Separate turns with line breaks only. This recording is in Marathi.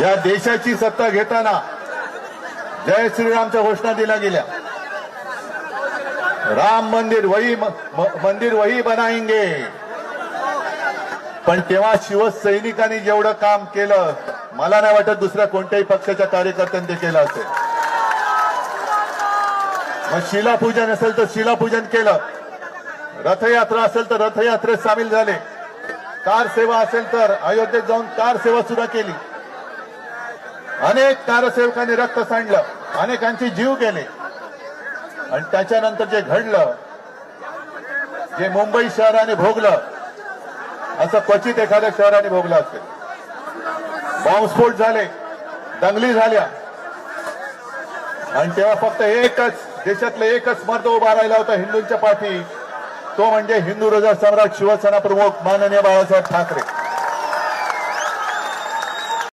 या देशाची सत्ता घेताना जय श्रीरामच्या घोषणा दिल्या गेल्या। राम मंदिर वही बनाएंगे, पण तेव्हा शिवसैनिकांनी जेवढं काम केलं मला नाही वाटत दुसऱ्या कोणत्याही पक्षाच्या कार्यकर्त्यांनी ते केलं असेल। मग शिलापूजन असेल तर शिलापूजन केलं, रथयात्रा असेल तर रथयात्रेत सामील झाले, कार सेवा असेल तर अयोध्येत जाऊन कार सेवा सुद्धा केली। अनेक कारसेवकांनी रक्त सांडलं, अनेकांचे जीव गेले, आणि त्याच्यानंतर जे घडलं, जे मुंबई शहराने भोगलं, असं क्वचित एखाद्या शहराने भोगलं असेल। बॉम्बस्फोट झाले, दंगली झाल्या, आणि तेव्हा फक्त एकच देशातलं एकच मर्द उभा राहिला होता हिंदूंच्या पाठी, तो म्हणजे हिंदू हृदय सम्राट शिवसेना प्रमुख माननीय बाळासाहेब ठाकरे।